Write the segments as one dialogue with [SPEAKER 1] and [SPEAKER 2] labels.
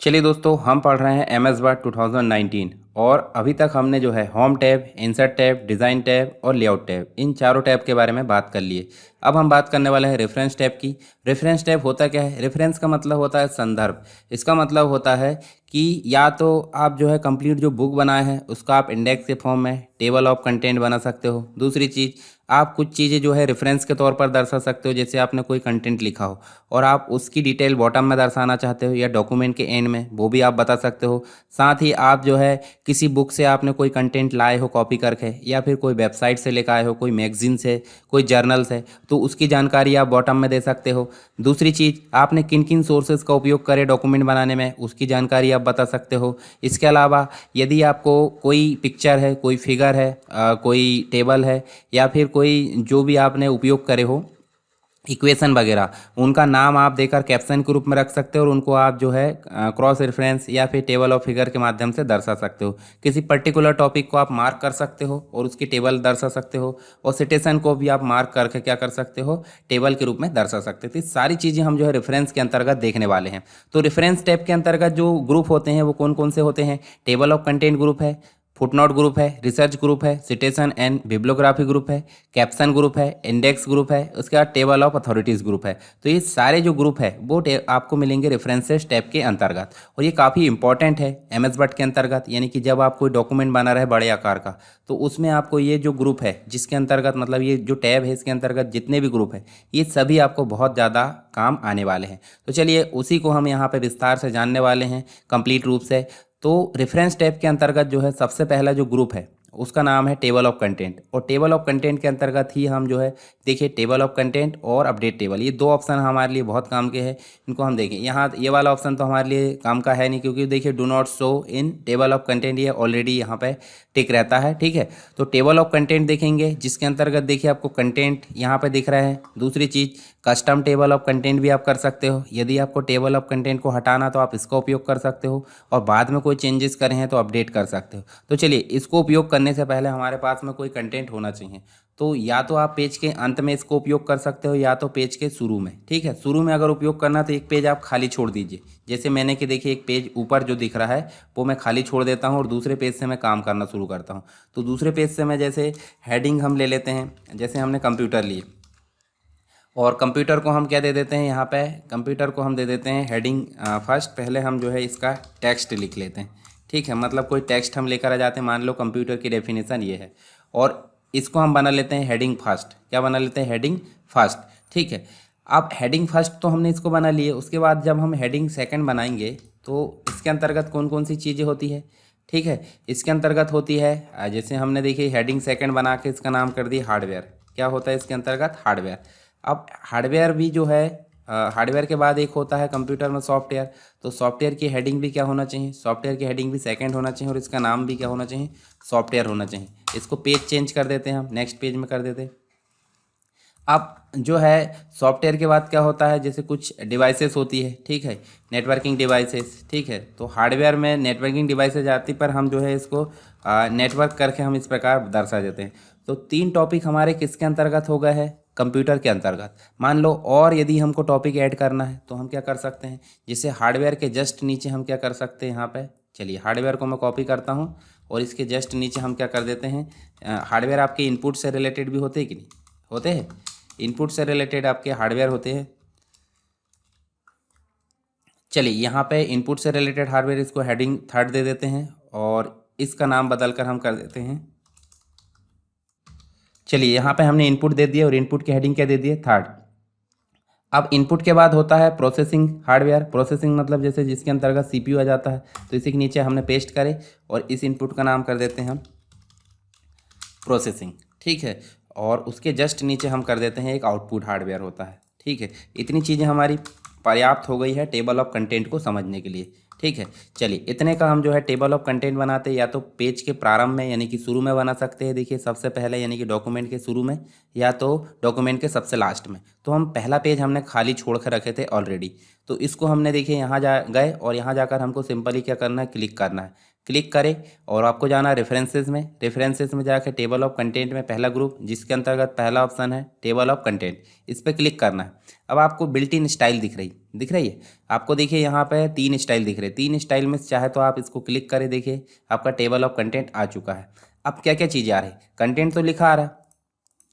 [SPEAKER 1] चलिए दोस्तों, हम पढ़ रहे हैं एम एस वर्ड 2019 और अभी तक हमने जो है home tab, insert tab, design tab और लेआउट टैब, इन चारों टैब के बारे में बात कर लिए। अब हम बात करने वाले हैं रेफरेंस टैब की। रेफरेंस टैब होता क्या है? रेफरेंस का मतलब होता है संदर्भ। इसका मतलब होता है कि या तो आप जो है कंप्लीट जो बुक बनाए हैं उसका आप इंडेक्स के फॉर्म में टेबल ऑफ कंटेंट बना सकते हो। दूसरी चीज़, आप कुछ चीज़ें जो है रेफरेंस के तौर पर दर्शा सकते हो, जैसे आपने कोई कंटेंट लिखा हो और आप उसकी डिटेल बॉटम में दर्शाना चाहते हो या डॉक्यूमेंट के एंड में, वो भी आप बता सकते हो। साथ ही आप जो है किसी बुक से आपने कोई कंटेंट लाए हो कॉपी करके, या फिर कोई वेबसाइट से लेकर आए हो, कोई मैगजीन से, कोई जर्नल से, तो उसकी जानकारी आप बॉटम में दे सकते हो। दूसरी चीज़, आपने किन किन सोर्सेज का उपयोग करे डॉक्यूमेंट बनाने में, उसकी जानकारी आप बता सकते हो। इसके अलावा यदि आपको कोई पिक्चर है, कोई फिगर है, कोई टेबल है, या फिर कोई जो भी आपने उपयोग करे हो इक्वेशन वगैरह, उनका नाम आप देकर कैप्शन के रूप में रख सकते हो और उनको आप जो है क्रॉस रेफरेंस या फिर टेबल ऑफ फिगर के माध्यम से दर्शा सकते हो। किसी पर्टिकुलर टॉपिक को आप मार्क कर सकते हो और उसकी टेबल दर्शा सकते हो, और सिटेशन को भी आप मार्क करके क्या कर सकते हो, टेबल के रूप में दर्शा सकते हो। तो ये सारी चीज़ें हम जो है रेफरेंस के अंतर्गत देखने वाले हैं। तो रेफरेंस टैब के अंतर्गत जो ग्रुप होते हैं वो कौन कौन से होते हैं? टेबल ऑफ कंटेंट ग्रुप है, फुटनोट ग्रुप है, रिसर्च ग्रुप है, सिटेशन एंड बिब्लियोग्राफी ग्रुप है, कैप्शन ग्रुप है, इंडेक्स ग्रुप है, उसके बाद टेबल ऑफ अथॉरिटीज़ ग्रुप है। तो ये सारे जो ग्रुप है वो आपको मिलेंगे रेफरेंसेस टैब के अंतर्गत, और ये काफ़ी इंपॉर्टेंट है एम एस वर्ड के अंतर्गत। यानी कि जब आप कोई डॉक्यूमेंट बना रहे बड़े आकार का, तो उसमें आपको ये जो ग्रुप है जिसके अंतर्गत, मतलब ये जो टैब है इसके अंतर्गत जितने भी ग्रुप है, ये सभी आपको बहुत ज़्यादा काम आने वाले हैं। तो चलिए उसी को हम यहाँ पे विस्तार से जानने वाले हैं कंप्लीट रूप से। तो रेफरेंस टैब के अंतर्गत जो है सबसे पहला जो ग्रुप है उसका नाम है टेबल ऑफ कंटेंट, और टेबल ऑफ कंटेंट के अंतर्गत ही हम जो है, देखिए टेबल ऑफ कंटेंट और अपडेट टेबल, ये दो ऑप्शन हमारे लिए बहुत काम के हैं। इनको हम देखें, यहाँ ये वाला ऑप्शन तो हमारे लिए काम का है नहीं, क्योंकि देखिए do not show in table of content ये ऑलरेडी यहाँ पे टिक रहता है। ठीक है, तो टेबल ऑफ कंटेंट देखेंगे जिसके अंतर्गत देखिए आपको कंटेंट यहाँ पे दिख रहा है। दूसरी चीज़, कस्टम टेबल ऑफ कंटेंट भी आप कर सकते हो। यदि आपको टेबल ऑफ कंटेंट को हटाना तो आप इसका उपयोग कर सकते हो, और बाद में कोई चेंजेस करे हैं तो अपडेट कर सकते हो। तो चलिए, इसको उपयोग करने से पहले हमारे पास में कोई कंटेंट होना चाहिए। तो या तो आप पेज के अंत में इसको उपयोग कर सकते हो, या तो पेज के शुरू में। ठीक है, शुरू में अगर उपयोग करना तो एक पेज आप खाली छोड़ दीजिए। जैसे मैंने कि देखिए एक पेज ऊपर जो दिख रहा है वो मैं खाली छोड़ देता हूँ और दूसरे पेज से मैं काम करना शुरू करता हूँ। तो दूसरे पेज से मैं जैसे हेडिंग हम ले लेते हैं, जैसे हमने कंप्यूटर लिए, और कंप्यूटर को हम क्या दे देते हैं, यहाँ पे कंप्यूटर को हम दे देते हैं हेडिंग फर्स्ट। पहले हम जो है इसका टेक्स्ट लिख लेते हैं। ठीक है, मतलब कोई टेक्स्ट हम लेकर आ जाते हैं, मान लो कंप्यूटर की डेफिनेशन ये है, और इसको हम बना लेते हैं हेडिंग फर्स्ट। क्या बना लेते हैं? Heading first. ठीक है, अब हेडिंग फर्स्ट तो हमने इसको बना लिए, उसके बाद जब हम हेडिंग सेकंड बनाएंगे तो इसके अंतर्गत कौन कौन सी चीज़ें होती है? ठीक है, इसके अंतर्गत होती है जैसे हमने देखिए हेडिंग सेकंड बना के इसका नाम कर दिया हार्डवेयर। क्या होता है इसके अंतर्गत? हार्डवेयर। अब हार्डवेयर भी जो है, हार्डवेयर के बाद एक होता है कंप्यूटर में सॉफ्टवेयर। तो सॉफ्टवेयर की हेडिंग भी क्या होना चाहिए? सॉफ्टवेयर की हेडिंग भी सेकंड होना चाहिए, और इसका नाम भी क्या होना चाहिए? सॉफ्टवेयर होना चाहिए। इसको पेज चेंज कर देते हैं, हम नेक्स्ट पेज में कर देते हैं। अब जो है सॉफ्टवेयर के बाद क्या होता है, जैसे कुछ डिवाइसेस होती है। ठीक है, नेटवर्किंग डिवाइसेस। ठीक है, तो हार्डवेयर में नेटवर्किंग डिवाइसेज आती, पर हम जो है इसको नेटवर्क करके हम इस प्रकार दर्शा देते हैं। तो तीन टॉपिक हमारे किसके अंतर्गत हो गए हैं? कंप्यूटर के अंतर्गत। मान लो और यदि हमको टॉपिक ऐड करना है तो हम क्या कर सकते हैं, जैसे हार्डवेयर के जस्ट नीचे हम क्या कर सकते हैं, यहाँ पे चलिए हार्डवेयर को मैं कॉपी करता हूँ, और इसके जस्ट नीचे हम क्या कर देते हैं, हार्डवेयर आपके इनपुट से रिलेटेड भी होते हैं कि नहीं होते हैं? इनपुट से रिलेटेड आपके हार्डवेयर होते हैं। चलिए यहाँ पे इनपुट से रिलेटेड हार्डवेयर, इसको हेडिंग थर्ड दे देते हैं, और इसका नाम बदलकर हम कर देते हैं, चलिए यहाँ पे हमने इनपुट दे दिया और इनपुट की हेडिंग क्या दे दी है? थर्ड। अब इनपुट के बाद होता है प्रोसेसिंग हार्डवेयर। प्रोसेसिंग मतलब जैसे जिसके अंतर्गत सीपीयू आ जाता है, तो इसी के नीचे हमने पेस्ट करे और इस इनपुट का नाम कर देते हैं हम प्रोसेसिंग। ठीक है, और उसके जस्ट नीचे हम कर देते हैं एक आउटपुट हार्डवेयर होता है। ठीक है, इतनी चीज़ें हमारी पर्याप्त हो गई है टेबल ऑफ कंटेंट को समझने के लिए। ठीक है, चलिए इतने का हम जो है टेबल ऑफ कंटेंट बनाते हैं, या तो पेज के प्रारंभ में यानी कि शुरू में बना सकते हैं, देखिए सबसे पहले यानी कि डॉक्यूमेंट के शुरू में, या तो डॉक्यूमेंट के सबसे लास्ट में। तो हम पहला पेज हमने खाली छोड़ कर रखे थे ऑलरेडी, तो इसको हमने देखिए यहाँ जा गए और यहाँ जाकर हमको सिंपली क्या करना है, क्लिक करना है। क्लिक करें और आपको जाना रेफरेंसेस में। रेफरेंसेस में जाकर टेबल ऑफ कंटेंट में पहला ग्रुप, जिसके अंतर्गत पहला ऑप्शन है टेबल ऑफ कंटेंट, इस पर क्लिक करना है। अब आपको बिल्ट इन स्टाइल दिख रही है आपको। देखिए यहाँ पे 3 स्टाइल दिख रहे हैं। 3 स्टाइल में चाहे तो आप इसको क्लिक करें, देखिए आपका टेबल ऑफ कंटेंट आ चुका है। अब क्या क्या चीज़ें आ रही, कंटेंट तो लिखा आ रहा है,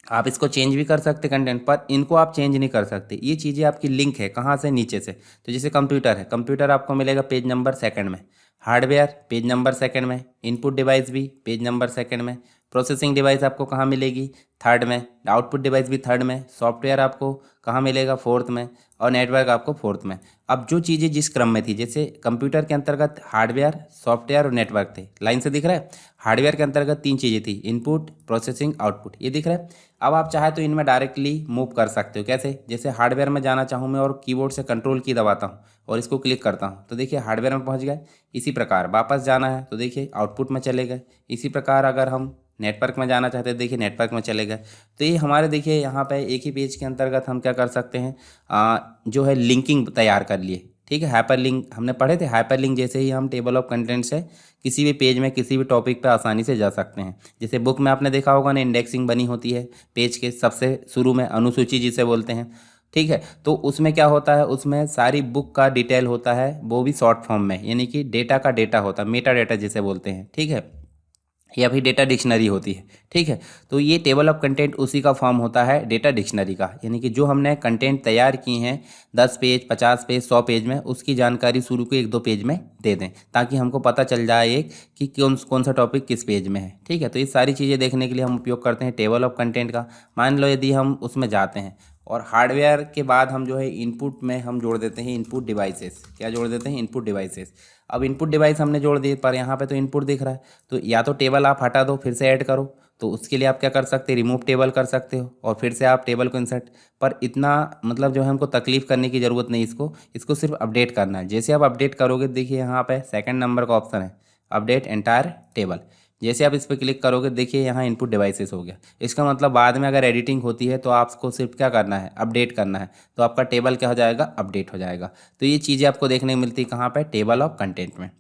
[SPEAKER 1] आप इसको चेंज भी कर सकते कंटेंट, पर इनको आप चेंज नहीं कर सकते। ये चीज़ें आपकी लिंक है कहाँ से, नीचे से। तो जैसे कंप्यूटर है, कंप्यूटर आपको मिलेगा पेज नंबर सेकंड में, हार्डवेयर पेज नंबर सेकंड में, इनपुट डिवाइस भी पेज नंबर सेकंड में, प्रोसेसिंग डिवाइस आपको कहाँ मिलेगी, थर्ड में, आउटपुट डिवाइस भी थर्ड में, सॉफ्टवेयर आपको कहाँ मिलेगा, फोर्थ में, और नेटवर्क आपको फोर्थ में। अब जो चीज़ें जिस क्रम में थी, जैसे कंप्यूटर के अंतर्गत हार्डवेयर, सॉफ्टवेयर और नेटवर्क थे, लाइन से दिख रहा है। हार्डवेयर के अंतर्गत 3 चीज़ें थी, इनपुट, प्रोसेसिंग, आउटपुट, ये दिख रहा है। अब आप चाहे तो इनमें डायरेक्टली मूव कर सकते हो। कैसे, जैसे हार्डवेयर में जाना चाहूँ मैं और कीबोर्ड से कंट्रोल की दबाता हूँ और इसको क्लिक करता हूँ, तो देखिए हार्डवेयर में पहुँच गए। इसी प्रकार वापस जाना है तो देखिए आउटपुट में चले गए। इसी प्रकार अगर हम नेटवर्क में जाना चाहते हैं, देखिए नेटवर्क में चले गए। तो ये हमारे देखिए यहाँ पे एक ही पेज के अंतर्गत हम क्या कर सकते हैं, जो है लिंकिंग तैयार कर लिए। ठीक है, हाइपर लिंक हमने पढ़े थे। हाइपर लिंक जैसे ही हम टेबल ऑफ कंटेंट से किसी भी पेज में किसी भी टॉपिक पे आसानी से जा सकते हैं। जैसे बुक में आपने देखा होगा ना, इंडेक्सिंग बनी होती है पेज के सबसे शुरू में, अनुसूची जिसे बोलते हैं। ठीक है, तो उसमें क्या होता है, उसमें सारी बुक का डिटेल होता है, वो भी शॉर्ट फॉर्म में, यानी कि डेटा का डेटा होता है, मेटा डेटा जिसे बोलते हैं। ठीक है, या फिर डेटा डिक्शनरी होती है। ठीक है, तो ये टेबल ऑफ कंटेंट उसी का फॉर्म होता है डेटा डिक्शनरी का, यानी कि जो हमने कंटेंट तैयार किए हैं 10 पेज, 50 पेज, 100 पेज में, उसकी जानकारी शुरू के 1-2 पेज में दे दें, ताकि हमको पता चल जाए एक कि कौन सा टॉपिक किस पेज में है। ठीक है, तो ये सारी चीज़ें देखने के लिए हम उपयोग करते हैं टेबल ऑफ कंटेंट का। मान लो यदि हम उसमें जाते हैं और हार्डवेयर के बाद हम जो है इनपुट में हम जोड़ देते हैं इनपुट डिवाइसेस। क्या जोड़ देते हैं, इनपुट डिवाइसेस। अब इनपुट डिवाइस हमने जोड़ दिए, पर यहाँ पे तो इनपुट दिख रहा है, तो या तो टेबल आप हटा दो फिर से ऐड करो, तो उसके लिए आप क्या कर सकते हैं, रिमूव टेबल कर सकते हो और फिर से आप टेबल को इंसर्ट। पर इतना मतलब जो है हमको तकलीफ करने की ज़रूरत नहीं, इसको सिर्फ अपडेट करना है। जैसे आप अपडेट करोगे, देखिए यहाँ पे सेकंड नंबर का ऑप्शन है, अपडेट एंटायर टेबल। जैसे आप इस पर क्लिक करोगे, देखिए यहाँ इनपुट डिवाइसेस हो गया। इसका मतलब बाद में अगर एडिटिंग होती है तो आपको सिर्फ क्या करना है, अपडेट करना है, तो आपका टेबल क्या हो जाएगा, अपडेट हो जाएगा। तो ये चीज़ें आपको देखने को मिलती है कहाँ पे, टेबल ऑफ कंटेंट में।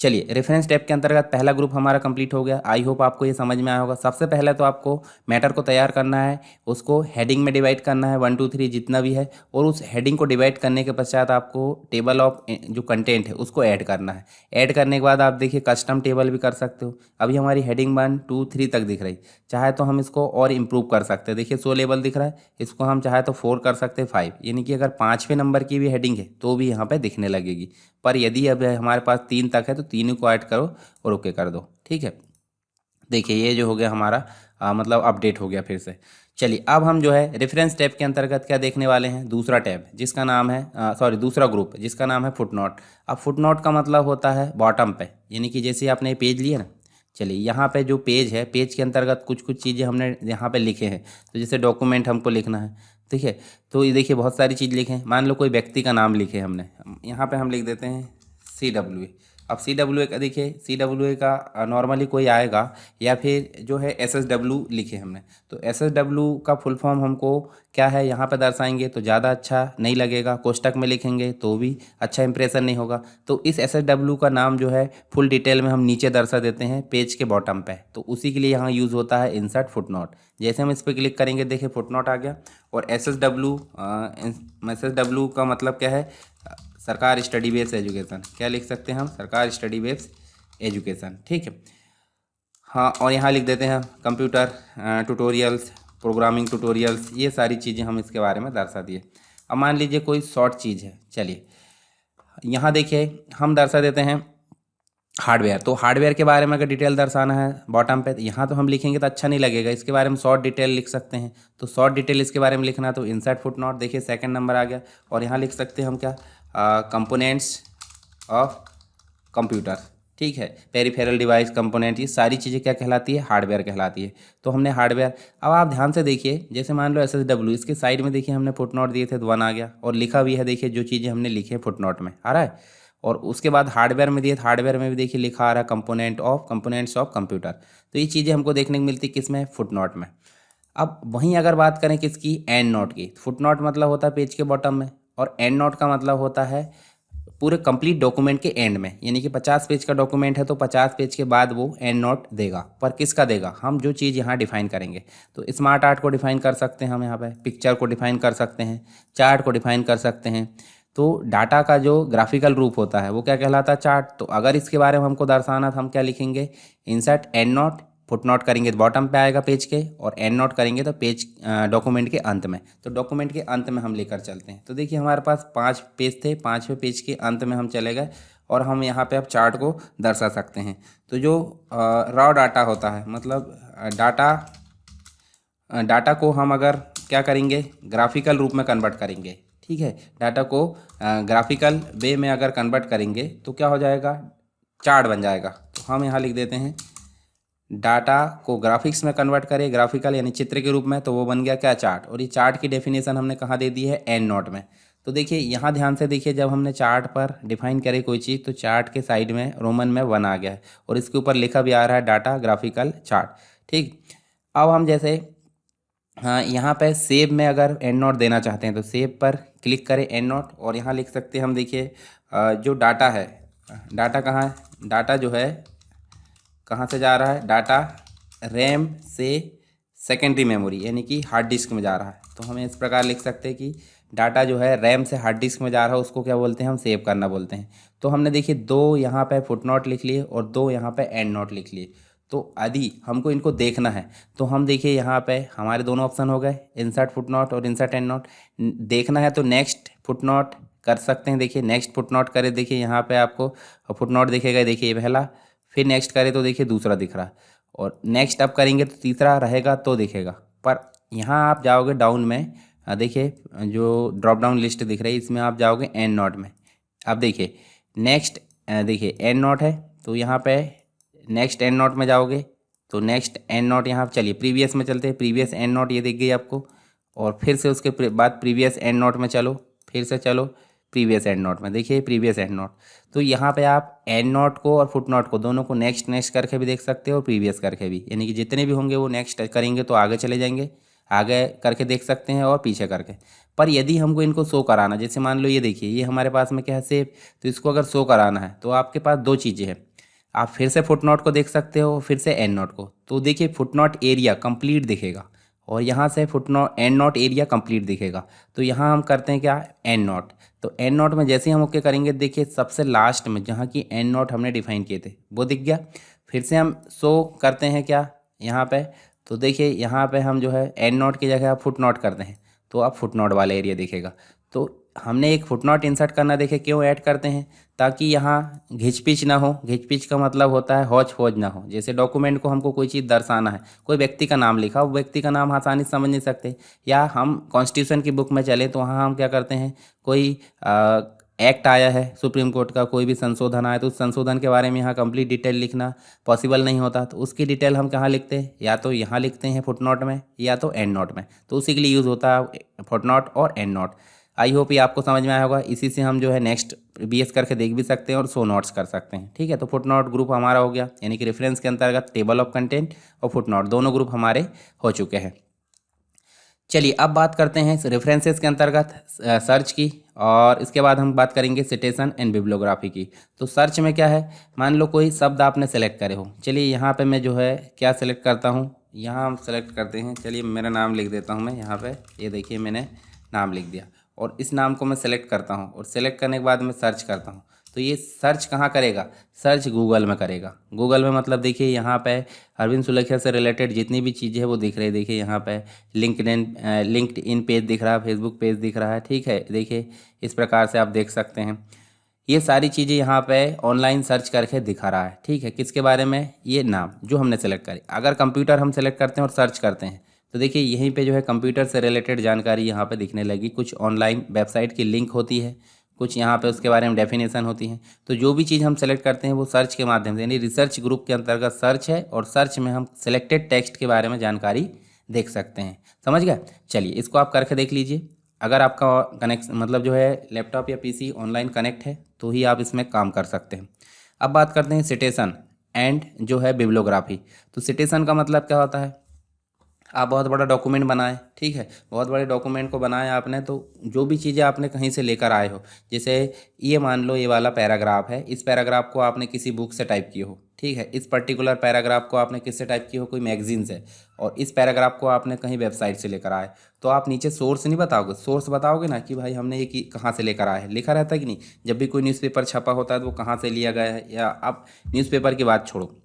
[SPEAKER 1] चलिए, रेफरेंस टैब के अंतर्गत पहला ग्रुप हमारा कंप्लीट हो गया। आई होप आपको ये समझ में आया होगा। सबसे पहले तो आपको मैटर को तैयार करना है, उसको हेडिंग में डिवाइड करना है, 1 2 3 जितना भी है, और उस हेडिंग को डिवाइड करने के पश्चात आपको टेबल ऑफ जो कंटेंट है उसको ऐड करना है। ऐड करने के बाद आप देखिए कस्टम टेबल भी कर सकते हो। अभी हमारी हेडिंग 1 2 3 तक दिख रही, चाहे तो हम इसको और इम्प्रूव कर सकते हैं। देखिए 100 लेवल दिख रहा है, इसको हम चाहे तो 4 कर सकते हैं, 5, यानी कि अगर 5वें नंबर की भी हेडिंग है तो भी यहाँ पर दिखने लगेगी। पर यदि अब हमारे पास 3 तक है तो 3 को ऐड करो और ओके कर दो। ठीक है, देखिए ये जो हो गया हमारा मतलब अपडेट हो गया फिर से। चलिए, अब हम जो है रेफरेंस टैब के अंतर्गत क्या देखने वाले हैं, दूसरा टैब जिसका नाम है दूसरा ग्रुप जिसका नाम है फुटनोट। अब फुटनोट का मतलब होता है बॉटम पे, यानी कि जैसे आपने ये पेज लिया ना, चलिए यहाँ पे जो पेज है, पेज के अंतर्गत कुछ कुछ चीज़ें हमने यहाँ पे लिखे हैं। तो जैसे डॉक्यूमेंट हमको लिखना है, ठीक है, तो ये देखिए बहुत सारी चीज़ लिखे हैं। मान लो कोई व्यक्ति का नाम लिखे हमने, यहाँ पे हम लिख देते हैं CWA। अब CWA का देखिए, CWA का नॉर्मली कोई आएगा, या फिर जो है SSW लिखे हमने, तो SSW का फुल फॉर्म हमको क्या है यहाँ पे दर्शाएंगे तो ज़्यादा अच्छा नहीं लगेगा। कोष्टक में लिखेंगे तो भी अच्छा इंप्रेशन नहीं होगा। तो इस SSW का नाम जो है फुल डिटेल में हम नीचे दर्शा देते हैं पेज के बॉटम पे, तो उसी के लिए यहाँ यूज़ होता है इंसर्ट फुटनोट। जैसे हम इस पर क्लिक करेंगे, देखिए फुटनोट आ गया। और SSW का मतलब क्या है, सरकार स्टडी बेस्ड एजुकेशन। क्या लिख सकते हैं हम, सरकार स्टडी बेस्ड एजुकेशन। ठीक है, हाँ, और यहाँ लिख देते हैं कंप्यूटर ट्यूटोरियल्स, प्रोग्रामिंग ट्यूटोरियल्स, ये सारी चीज़ें हम इसके बारे में दर्शा दिए। अब मान लीजिए कोई शॉर्ट चीज़ है, चलिए यहाँ देखिए हम दर्शा देते हैं हार्डवेयर। तो हार्डवेयर के बारे में अगर डिटेल दर्शाना है बॉटम पे, यहाँ तो हम लिखेंगे तो अच्छा नहीं लगेगा, इसके बारे में शॉर्ट डिटेल लिख सकते हैं। तो शॉर्ट डिटेल इसके बारे में लिखना है तो इंसर्ट फुटनोट, देखिए सेकंड नंबर आ गया। और यहाँ लिख सकते हैं हम क्या, कंपोनेंट्स ऑफ कंप्यूटर। ठीक है, पेरिफेरल डिवाइस कंपोनेंट, ये सारी चीज़ें क्या कहलाती है, हार्डवेयर कहलाती है। तो हमने हार्डवेयर, अब आप ध्यान से देखिए, जैसे मान लो SSW, इसके साइड में देखिए हमने फुटनोट दिए थे तो 1 आ गया, और लिखा भी है, देखिए जो चीज़ें हमने लिखी है फुटनोट में आ रहा है। और उसके बाद हार्डवेयर में दिए, हार्डवेयर में भी देखिए लिखा आ रहा है कंपोनेंट्स ऑफ कंप्यूटर। तो ये चीज़ें हमको देखने को मिलती किस में, फुटनोट में। अब वहीं अगर बात करें किसकी, एंड नोट की, फुटनोट मतलब होता है पेज के बॉटम में, और एंड नोट का मतलब होता है पूरे कंप्लीट डॉक्यूमेंट के एंड में, यानी कि 50 पेज का डॉक्यूमेंट है तो 50 पेज के बाद वो एंड नोट देगा। पर किसका देगा? हम जो चीज़ यहाँ डिफाइन करेंगे। तो स्मार्ट आर्ट को डिफाइन कर सकते हैं हम यहाँ पे, पिक्चर को डिफाइन कर सकते हैं, चार्ट को डिफाइन कर सकते हैं। तो डाटा का जो ग्राफिकल रूप होता है वो क्या कहलाता है? चार्ट। तो अगर इसके बारे में हमको दर्शाना था, हम क्या लिखेंगे? Insert and note, foot note करेंगे तो बॉटम पे आएगा पेज के, और एंड नोट करेंगे तो पेज डॉक्यूमेंट के अंत में। तो डॉक्यूमेंट के अंत में हम लेकर चलते हैं। तो देखिए हमारे पास 5 पेज थे, 5वें पेज के अंत में हम चले गए और हम यहाँ पे अब चार्ट को दर्शा सकते हैं। तो जो रॉ डाटा होता है, मतलब डाटा को हम अगर क्या करेंगे? ग्राफिकल रूप में कन्वर्ट करेंगे। ठीक है, डाटा को ग्राफिकल वे में अगर कन्वर्ट करेंगे तो क्या हो जाएगा? चार्ट बन जाएगा। तो हम यहाँ लिख देते हैं डाटा को ग्राफिक्स में कन्वर्ट करें, ग्राफिकल यानी चित्र के रूप में, तो वो बन गया क्या? चार्ट। और ये चार्ट की डेफिनेशन हमने कहाँ दे दी है? एंड नोट में। तो देखिए यहाँ ध्यान से देखिए, जब हमने चार्ट पर डिफाइन करे कोई चीज़ तो चार्ट के साइड में रोमन में 1 आ गया है और इसके ऊपर लिखा भी आ रहा है डाटा ग्राफिकल चार्ट। ठीक, अब हम जैसे हाँ यहाँ पे सेव में अगर एंड नोट देना चाहते हैं तो सेव पर क्लिक करें एंड नोट, और यहाँ लिख सकते हैं हम। देखिए जो डाटा है, डाटा कहाँ है? डाटा जो है कहाँ से जा रहा है? डाटा रैम से सेकेंडरी मेमोरी यानी कि हार्ड डिस्क में जा रहा है। तो हमें इस प्रकार लिख सकते हैं कि डाटा जो है रैम से हार्ड डिस्क में जा रहा है, उसको क्या बोलते हैं? हम सेव करना बोलते हैं। तो हमने देखिए 2 यहाँ पे फुट नोट लिख लिए और 2 यहाँ पे एंड नोट लिख लिए। तो यदि हमको इनको देखना है तो हम देखिए यहाँ पे हमारे दोनों ऑप्शन हो गए, इंसर्ट फुट नोट और इंसर्ट एंड नोट। देखना है तो नेक्स्ट फुट नोट कर सकते हैं। देखिए नेक्स्ट फुट नोट करें, देखिए यहाँ पे आपको फुट नोट दिखेगा। देखिए ये पहला, फिर नेक्स्ट करें तो देखिए दूसरा दिख रहा है, और नेक्स्ट अब करेंगे तो तीसरा रहेगा तो दिखेगा। पर यहाँ आप जाओगे डाउन में, देखिए जो ड्रॉप डाउन लिस्ट दिख रही है इसमें आप जाओगे एंड नोट में। अब देखिए नेक्स्ट, देखिए एंड नोट है तो यहाँ पे नेक्स्ट एंड नोट में जाओगे तो नेक्स्ट एंड नोट यहाँ चलिए प्रीवियस में चलते हैं। प्रीवियस एंड नोट ये दिख गई आपको, और फिर से उसके बाद प्रीवियस एंड नोट में चलो, फिर से चलो प्रीवियस एंड नोट में। देखिए प्रीवियस एंड नोट। तो यहाँ पे आप एंड नोट को और फुट नोट को दोनों को नेक्स्ट नेक्स्ट करके भी देख सकते हो और प्रीवियस करके भी, यानी कि जितने भी होंगे वो नेक्स्ट करेंगे तो आगे चले जाएंगे, आगे करके देख सकते हैं और पीछे करके। पर यदि हमको इनको शो कराना, जैसे मान लो ये देखिए ये हमारे पास में क्या है? सेव। तो इसको अगर शो कराना है तो आपके पास 2 चीज़ें हैं, आप फिर से फुट नोट को देख सकते हो, फिर से एंड नोट को। तो देखिए फुट नोट एरिया कंप्लीट दिखेगा और यहाँ से foot note and note area complete दिखेगा। तो यहाँ हम करते हैं क्या? And note. तो एंड नोट में जैसे ही हम ओके करेंगे, देखिए सबसे लास्ट में जहाँ की एंड नोट हमने डिफाइन किए थे वो दिख गया। फिर से हम शो करते हैं क्या यहाँ पे? तो देखिए यहाँ पे हम जो है एंड नोट की जगह आप फुट नोट करते हैं तो आप फुट नोट वाला एरिया दिखेगा। तो हमने एक फुट नोट इंसर्ट करना, देखे क्यों ऐड करते हैं? ताकि यहाँ घिचपिच ना हो। घिचपिच का मतलब होता है हौच पौच ना हो। जैसे डॉक्यूमेंट को हमको कोई चीज़ दर्शाना है, कोई व्यक्ति का नाम लिखा, वो व्यक्ति का नाम आसानी से समझ नहीं सकते, या हम कॉन्स्टिट्यूशन की बुक में चले तो वहाँ हम क्या करते हैं, कोई एक्ट आया है सुप्रीम कोर्ट का, कोई भी संशोधन आया तो उस संशोधन के बारे में यहाँ कंप्लीट डिटेल लिखना पॉसिबल नहीं होता। तो उसकी डिटेल हम कहाँ लिखते हैं? या तो यहाँ लिखते हैं फुट नोट में या तो एंड नोट में। तो उसी के लिए यूज़ होता है फुट नोट और एंड नोट। आई होप ये आपको समझ में आया होगा। इसी से हम जो है नेक्स्ट बीएस करके देख भी सकते हैं और शो नोट्स कर सकते हैं। ठीक है, तो फुट नोट ग्रुप हमारा हो गया, यानी कि रेफरेंस के अंतर्गत टेबल ऑफ कंटेंट और फुट नोट दोनों ग्रुप हमारे हो चुके हैं। चलिए अब बात करते हैं रेफरेंसेस के अंतर्गत सर्च की, और इसके बाद हम बात करेंगे सिटेशन एंड बिब्लियोग्राफी की। तो सर्च में क्या है? मान लो कोई शब्द आपने सेलेक्ट करे हो। चलिए यहाँ पे मैं जो है क्या सेलेक्ट करता हूँ, यहाँ हम सेलेक्ट करते हैं। चलिए मेरा नाम लिख देता हूँ मैं यहाँ पे, ये देखिए मैंने नाम लिख दिया, और इस नाम को मैं सेलेक्ट करता हूँ, और सेलेक्ट करने के बाद मैं सर्च करता हूँ। तो ये सर्च कहाँ करेगा? सर्च गूगल में करेगा। गूगल में मतलब देखिए यहाँ पे अरविंद सुलेखिया से रिलेटेड जितनी भी चीज़ें हैं वो दिख रही है। देखिए यहाँ पे लिंक्डइन पेज दिख रहा है, फेसबुक पेज दिख रहा है। ठीक है, देखिए इस प्रकार से आप देख सकते हैं ये सारी चीज़ें यहाँ पे ऑनलाइन सर्च करके दिखा रहा है। ठीक है, किसके बारे में? ये नाम जो हमने सेलेक्ट करी। अगर कंप्यूटर हम सेलेक्ट करते हैं और सर्च करते हैं तो देखिए यहीं पे जो है कंप्यूटर से रिलेटेड जानकारी यहाँ पे दिखने लगी। कुछ ऑनलाइन वेबसाइट की लिंक होती है, कुछ यहाँ पे उसके बारे में डेफिनेशन होती है। तो जो भी चीज़ हम सेलेक्ट करते हैं वो सर्च के माध्यम से, यानी रिसर्च ग्रुप के अंतर्गत सर्च है, और सर्च में हम सिलेक्टेड टेक्स्ट के बारे में जानकारी देख सकते हैं। समझ गए? चलिए इसको आप करके देख लीजिए। अगर आपका कनेक्ट मतलब जो है लैपटॉप या पीसी ऑनलाइन कनेक्ट है तो ही आप इसमें काम कर सकते हैं। अब बात करते हैं सिटेशन एंड जो है बिब्लियोग्राफी। तो सिटेशन का मतलब क्या होता है? आप बहुत बड़ा डॉक्यूमेंट बनाएं, ठीक है, बहुत बड़े डॉक्यूमेंट को बनाया आपने, तो जो भी चीज़ें आपने कहीं से लेकर आए हो, जैसे ये मान लो ये वाला पैराग्राफ है, इस पैराग्राफ को आपने किसी बुक से टाइप किए हो, ठीक है, इस पर्टिकुलर पैराग्राफ को आपने किससे टाइप किए हो, कोई मैगजीन से, और इस पैराग्राफ को आपने कहीं वेबसाइट से लेकर आए, तो आप नीचे सोर्स नहीं बताओगे, सोर्स बताओगे ना कि भाई हमने ये कहाँ से लेकर आए हैं, लिखा रहता है कि नहीं। जब भी कोई न्यूज़पेपर छपा होता है तो वो कहाँ से लिया गया है, या आप न्यूज़पेपर की बात छोड़ो,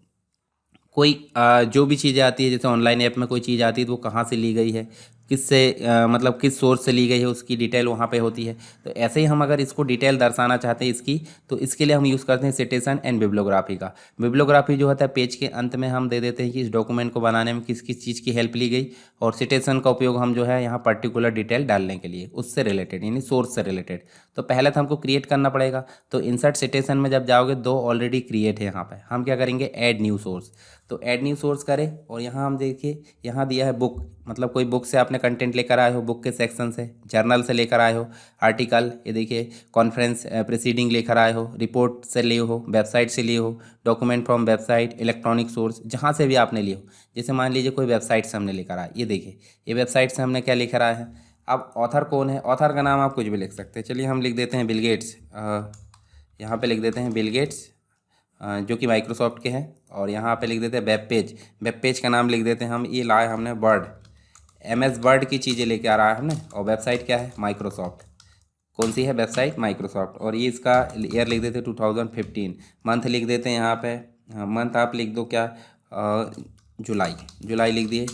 [SPEAKER 1] कोई जो भी चीज़ें आती है, जैसे ऑनलाइन ऐप में कोई चीज़ आती है तो वो कहाँ से ली गई है, किससे मतलब किस सोर्स से ली गई है, उसकी डिटेल वहाँ पे होती है। तो ऐसे ही हम अगर इसको डिटेल दर्शाना चाहते हैं इसकी, तो इसके लिए हम यूज़ करते हैं सिटेशन एंड बिब्लियोग्राफी का। बिब्लियोग्राफी जो होता है पेज के अंत में हम दे देते हैं कि इस डॉक्यूमेंट को बनाने में किस किस चीज़ की हेल्प ली गई, और सिटेशन का उपयोग हम जो है यहाँ पर्टिकुलर डिटेल डालने के लिए, उससे रिलेटेड यानी सोर्स से रिलेटेड। तो पहले तो हमको क्रिएट करना पड़ेगा, तो इंसर्ट सिटेशन में जब जाओगे दो ऑलरेडी क्रिएट है, यहाँ पे हम क्या करेंगे, ऐड न्यू सोर्स। तो ऐड न्यू सोर्स करें, और यहाँ हम देखिए यहाँ दिया है बुक, मतलब कोई बुक से आपने कंटेंट लेकर आए हो, बुक के सेक्शन से, जर्नल से लेकर आए हो, आर्टिकल, ये देखिए कॉन्फ्रेंस प्रीसीडिंग लेकर आए हो, रिपोर्ट से लिए हो, वेबसाइट से लिए हो, document from website, electronic source, जहाँ से भी आपने लिए हो। जैसे मान लीजिए कोई वेबसाइट से हमने लेकर आए, ये देखिए ये वेबसाइट से हमने क्या लेकर आए हैं। अब ऑथर कौन है, ऑथर का नाम आप कुछ भी लिख सकते हैं, चलिए हम लिख देते हैं बिल गेट्स, यहाँ पे लिख देते हैं बिल गेट्स, जो कि माइक्रोसॉफ्ट के हैं, और यहाँ पे लिख देते हैं वेब पेज, वेब पेज का नाम लिख देते हैं हम, ये लाए हमने वर्ड, MS वर्ड की चीज़ें लेके आ रहा है हमने, और वेबसाइट क्या है, माइक्रोसॉफ्ट, कौन सी है वेबसाइट, माइक्रोसॉफ्ट, और ये इसका ईयर लिख देते हैं 2015, मंथ लिख देते हैं यहाँ पे, मंथ आप लिख दो क्या, जुलाई, जुलाई लिख दिए,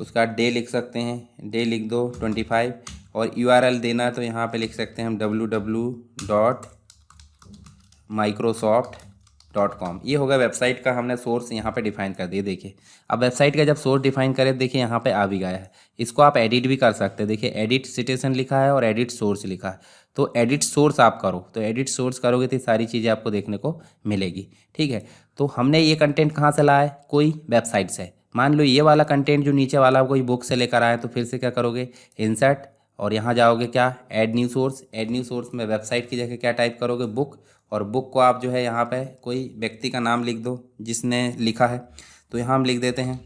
[SPEAKER 1] उसका डे लिख सकते हैं, डे लिख दो 25, और URL देना है तो यहाँ पे लिख सकते हैं हम www.microsoft.com। ये होगा वेबसाइट का हमने सोर्स यहाँ पे डिफाइन कर दिया। देखिए अब वेबसाइट का जब सोर्स डिफाइन करें, देखिए यहाँ पे आ भी गया है, इसको आप एडिट भी कर सकते हैं। देखिए एडिट सिटेशन लिखा है और एडिट सोर्स लिखा है, तो एडिट सोर्स आप करो, तो एडिट सोर्स करोगे तो सारी चीज़ें आपको देखने को मिलेगी, ठीक है। तो हमने ये कंटेंट कहाँ से लाया है, कोई वेबसाइट से, मान लो ये वाला कंटेंट जो नीचे वाला कोई बुक से लेकर आए, तो फिर से क्या करोगे, इंसर्ट, और यहाँ जाओगे क्या, add new source, add new source में वेबसाइट की जगह क्या टाइप करोगे, बुक, और बुक को आप जो है यहाँ पे कोई व्यक्ति का नाम लिख दो जिसने लिखा है, तो यहाँ हम लिख देते हैं,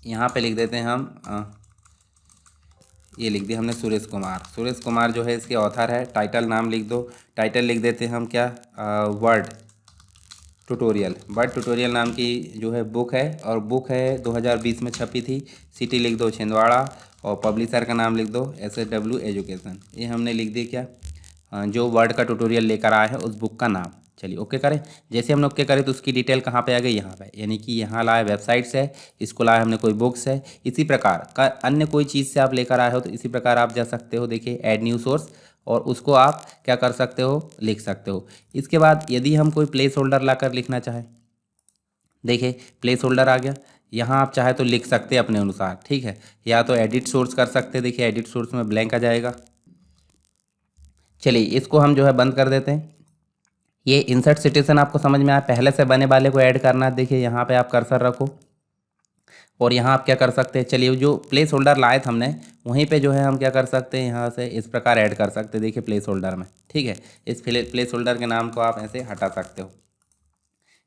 [SPEAKER 1] यहाँ पे लिख देते हैं हम ये लिख दिया हमने सुरेश कुमार, सुरेश कुमार जो है इसके ऑथर है, टाइटल नाम लिख दो, टाइटल लिख देते हैं हम क्या, वर्ड ट्यूटोरियल, वर्ड ट्यूटोरियल नाम की जो है बुक है, और बुक है 2020 में छपी थी, सिटी लिख दो छिंदवाड़ा, और पब्लिशर का नाम लिख दो SW एजुकेशन। ये हमने लिख दिया क्या, जो वर्ड का ट्यूटोरियल लेकर आया है उस बुक का नाम। चलिए ओके करें, जैसे हम ओके करें तो उसकी डिटेल कहाँ पे आ गई, यहाँ पे, यानी कि यहाँ लाए वेबसाइट से, इसको लाए हमने कोई बुक्स है, इसी प्रकार का अन्य कोई चीज़ से आप लेकर आए हो तो इसी प्रकार आप जा सकते हो। देखिए ऐड न्यू सोर्स, और उसको आप क्या कर सकते हो, लिख सकते हो। इसके बाद यदि हम कोई प्लेस होल्डर लाकर लिखना चाहें, देखिए प्लेस होल्डर आ गया, यहाँ आप चाहे तो लिख सकते हैं अपने अनुसार, ठीक है, या तो एडिट सोर्स कर सकते हैं। देखिए एडिट सोर्स में ब्लैंक आ जाएगा। चलिए इसको हम जो है बंद कर देते हैं। ये इंसर्ट सिटेशन आपको समझ में आया, पहले से बने वाले को ऐड करना है। देखिए यहाँ पे आप कर्सर रखो, और यहाँ आप क्या कर सकते हैं, चलिए जो प्लेस होल्डर लाए थे हमने, वहीं पे जो है हम क्या कर सकते हैं, यहाँ से इस प्रकार ऐड कर सकते हैं। देखिए प्लेस होल्डर में, ठीक है, इस प्लेस होल्डर के नाम को आप ऐसे हटा सकते हो।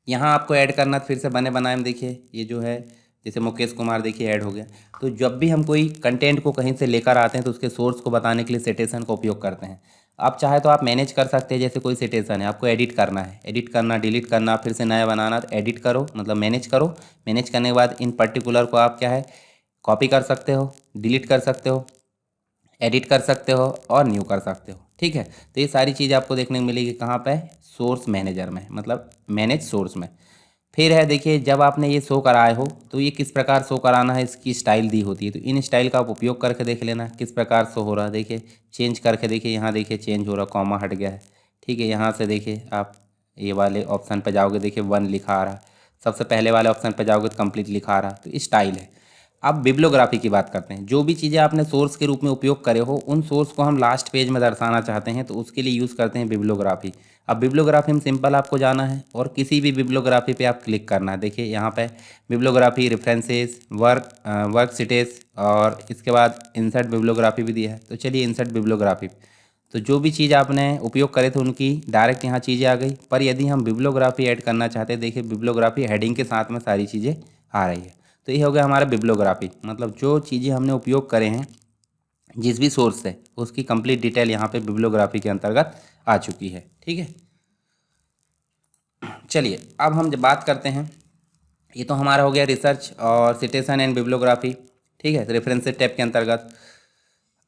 [SPEAKER 1] यहाँ आपको ऐड करना फिर से बने बनाए में, देखिए ये जो है जैसे मुकेश कुमार, देखिए ऐड हो गया। तो जब भी हम कोई कंटेंट को कहीं से लेकर आते हैं तो उसके सोर्स को बताने के लिए सिटेशन का उपयोग करते हैं। आप चाहे तो आप मैनेज कर सकते हैं, जैसे कोई सिटेशन है आपको एडिट करना है, एडिट करना, डिलीट करना, फिर से नया बनाना, तो एडिट करो मतलब मैनेज करो, मैनेज करने के बाद इन पर्टिकुलर को आप क्या है, कॉपी कर सकते हो, डिलीट कर सकते हो, एडिट कर सकते हो, और न्यू कर सकते हो, ठीक है। तो ये सारी चीज़ आपको देखने को मिलेगी कहाँ पे, सोर्स मैनेजर में, मतलब मैनेज सोर्स में। फिर है देखिए जब आपने ये शो कराए हो तो ये किस प्रकार शो कराना है, इसकी स्टाइल दी होती है, तो इन स्टाइल का आप उपयोग करके देख लेना किस प्रकार शो हो रहा है। देखिए चेंज करके देखिए, यहाँ देखिए चेंज हो रहा, कॉमा हट गया है, ठीक है। यहाँ से देखिए आप ये वाले ऑप्शन पर जाओगे, देखिए 1 लिखा आ रहा, सबसे पहले वाले ऑप्शन पर जाओगे तो कंप्लीट लिखा आ रहा, तो ये स्टाइल है। अब बिब्लियोग्राफी की बात करते हैं। जो भी चीज़ें आपने सोर्स के रूप में उपयोग करे हो, उन सोर्स को हम लास्ट पेज में दर्शाना चाहते हैं, तो उसके लिए यूज़ करते हैं बिब्लियोग्राफी। अब बिब्लियोग्राफी में सिंपल आपको जाना है और किसी भी बिब्लियोग्राफी पे आप क्लिक करना है। देखिए यहाँ पे बिब्लियोग्राफी, रेफरेंसेस, वर्क सिटेस, और इसके बाद इंसर्ट बिब्लियोग्राफी भी दिया है। तो चलिए इंसर्ट बिब्लियोग्राफी, तो जो भी चीज़ आपने उपयोग करे थे उनकी डायरेक्ट यहाँ चीज़ें आ गई। पर यदि हम बिब्लियोग्राफी ऐड करना चाहते हैं, देखिए बिब्लियोग्राफी हेडिंग के साथ में सारी चीज़ें आ रही है। तो ये हो गया हमारा बिब्लियोग्राफी, मतलब जो चीज़ें हमने उपयोग करे हैं जिस भी सोर्स से उसकी कंप्लीट डिटेल यहाँ पे बिब्लियोग्राफी के अंतर्गत आ चुकी है। ठीक है, चलिए अब हम जब बात करते हैं, ये तो हमारा हो गया रिसर्च और सिटेशन एंड बिब्लियोग्राफी, ठीक है, रेफरेंसेस टैब के अंतर्गत।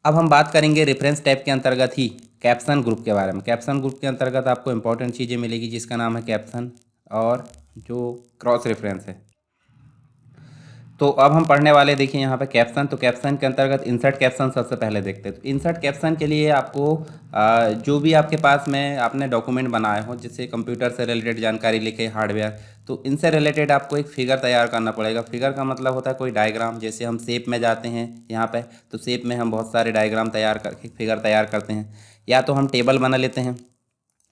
[SPEAKER 1] अब हम बात करेंगे रेफरेंस टैब के अंतर्गत ही कैप्शन ग्रुप के बारे में। कैप्शन ग्रुप के अंतर्गत आपको इंपॉर्टेंट चीज़ें मिलेगी जिसका नाम है कैप्शन और जो क्रॉस रेफरेंस है। तो अब हम पढ़ने वाले देखिए यहाँ पे कैप्शन। तो कैप्शन के अंतर्गत इंसर्ट कैप्शन सबसे पहले देखते हैं। तो इंसर्ट कैप्शन के लिए आपको जो भी आपके पास में आपने डॉक्यूमेंट बनाए हो, जैसे कंप्यूटर से रिलेटेड जानकारी लिखे, हार्डवेयर, तो इनसे रिलेटेड आपको एक फिगर तैयार करना पड़ेगा। फिगर का मतलब होता है कोई डायग्राम। जैसे हम शेप में जाते हैं यहाँ पे, तो शेप में हम बहुत सारे डायग्राम तैयार करके फिगर तैयार करते हैं। या तो हम टेबल बना लेते हैं,